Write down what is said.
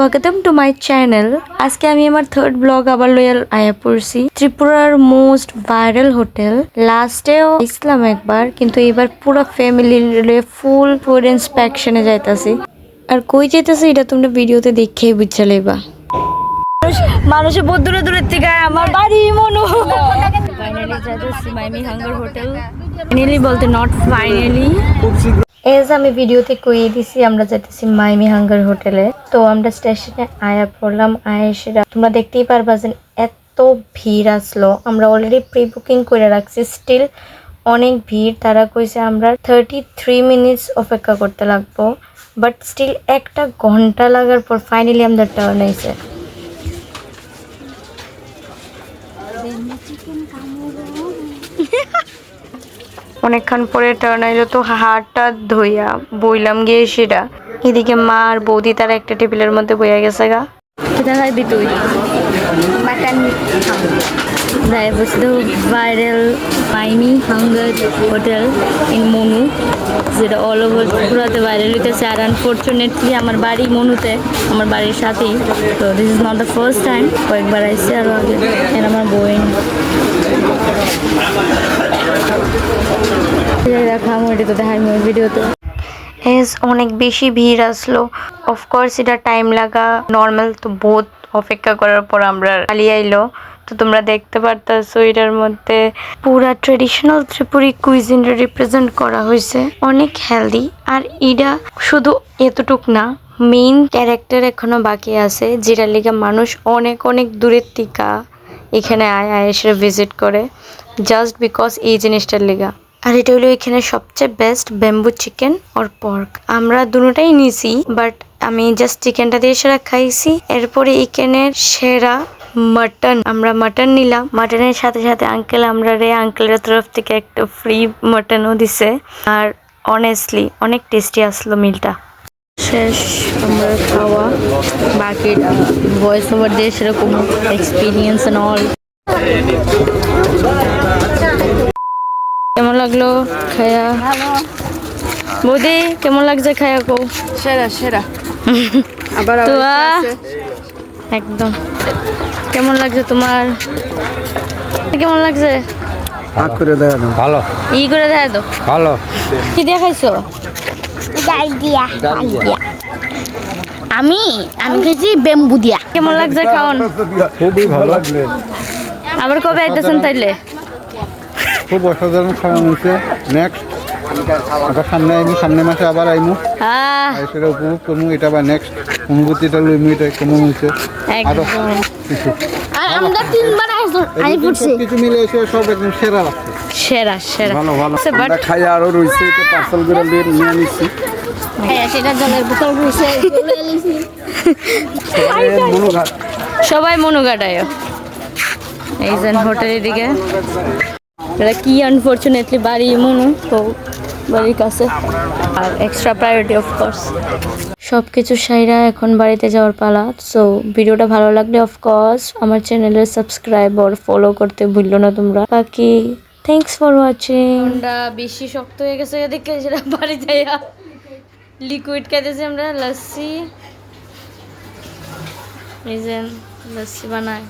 স্বাগতম to my channel. আজকে আমি আমার থার্ড ব্লগ আবার লয়াল আয়া পড়ছি ত্রিপুরার মোস্ট ভাইরাল হোটেল। লাস্টেও ইসলাম একবার, কিন্তু এবার পুরো ফ্যামিলি ফুল ফুড ইন্সপেকশনে যাইতাছি। আর কই যাইতাছি এটা তোমরা ভিডিওতে দেখেই বুঝতে লইবা। মানুষের বহুত দূরে দূরের থেকে আমার বাড়ি মনো ফাইনালি যাইতাছি মাইমি হাঙ্গার হোটেল। ফাইনালি বলতে নট ফাইনালি, এজ আমি ভিডিওতে কইয়ে দিছি আমরা যাইতেছি মাইমি হাঙ্গার হোটেলে। তো আমরা স্টেশনে আয়া পড়লাম। আয়েসা তোমরা দেখতেই পারবা যে এত ভিড় আসলো। আমরা অলরেডি প্রি বুকিং করে রাখছি, স্টিল অনেক ভিড়। তারা কইছে আমরা 33 মিনিটস অপেক্ষা করতে লাগবো, বাট স্টিল 1 ঘন্টা লাগার পর ফাইনালি আমাদের টার্ন হয়েছে। অনেকক্ষণ পরে টার্ন আইলো, তো হাতটা ধইয়া বইলাম গিয়ে সেটা। এদিকে মা আর বৌদি তারা একটা টেবিলের মধ্যে বইয়া গেছে গা। কোথা খাইবি তুই? Mutton viral মাইমি hunger hotel in Manu, যেটা অল ওভার পুরাতে ভাইরাল হইতেছে। আর আনফর্চুনেটলি আমার বাড়ি মনুতে, আমার বাড়ির সাথেই। তো this is not the first time, কয়েকবার আসছে আরও আগে। এর আমার বোন রাখলাম ওইটা তো দেখার ভিডিওতে। অনেক বেশি ভিড় আসলো। অফকোর্স এটা টাইম লাগা নর্মাল, তো বহুত অপেক্ষা করার পর আমরা চালিয়ে আইলো। তো তোমরা দেখতে পারতেছো এটার মধ্যে পুরা ট্রেডিশনাল ত্রিপুরি কুইজিন রিপ্রেজেন্ট করা হয়েছে, অনেক হেলদি। আর এটা শুধু এতটুক না, মেইন ক্যারেক্টার এখনো বাকি আছে, যেটার লিগে মানুষ অনেক অনেক দূরের থেকে এখানে এসে ভিজিট করে, জাস্ট বিকজ এই জিনিসটার লিগা। আর এটা হলো এখানে সবচেয়ে বেস্ট ব্যাম্বু চিকেন আর পর্ক। আমরা দুটোটাই নিছি, বাট আমি জাস্ট চিকেনটা দিয়ে সেরা খাইছি। এরপরে এখানে সেরা মাটন, আমরা মাটন নিলাম। মাটনের সাথে সাথে আঙ্কেলের তরফ থেকে একটা ফ্রি মাটনও দিছে। আর অনেস্টলি অনেক টেস্টি আসলো মিলটা। শেষ আমরা খাওয়া, বাকি ভয়েস ওভার দিয়ে সেরকম এক্সপিরিয়েন্স এন্ড অল। কেমন লাগলো খায়া? বৌদি কেমন লাগছে খায়া? কো সেরা সেরা আবার তো একদম কেমন লাগছে তোমার? কেমন লাগছে? করে দেয় না ভালো, ই করে দেয় তো ভালো। কি দিয়ে খাইছো? ডাল দিয়া আমি খেয়েছি বেম্বু দিয়া। কেমন লাগছে খাওন? খুবই ভালো লাগলো। আবার কবে আইতেছেন তাইলে? খুব অসাধারণ খাওয়ানো হয়েছে। নেক্সট আবার সামনে মাসে আবার আইমু, সেটা উপভোগ করবো। এটা বা নেক্সট অনুভূতিটা লইমু, এটা কেমন হয়েছে আরো কিছু। আমরা 3 বার আইছি, কিছু মিলে এসে সব একদম সেরা লাগছে। সেরা সেরা ভালো ভালো। বাট খাই আরো রয়েছে, এটা পার্সেল করে নিয়ে নিচ্ছি। হ্যাঁ সেটা জলের বোতল রয়েছে, সবাই মনুঘাটায় এই যে হোটেলের দিকে। এটা কি আনফর্চুনেটলি বাড়ি মনু, তো বাড়ির কাছে। আর এক্সট্রা প্রায়োরিটি অফকোর্স। সব কিছু সাইরা এখন বাড়িতে যাওয়ার পালা। সো ভিডিওটা ভালো লাগলে অফকোর্স আমার চ্যানেলের সাবস্ক্রাইব আর ফলো করতে ভুললো না তোমরা। বাকি থ্যাংকস ফর ওয়াচিং। ঠান্ডা বেশি শক্ত হয়ে গেছে এদিকে, সেটা বাড়ি যাইয়া লিকুইড খাইতেছি আমরা। লস্যি, এই যে লস্যি বানায়।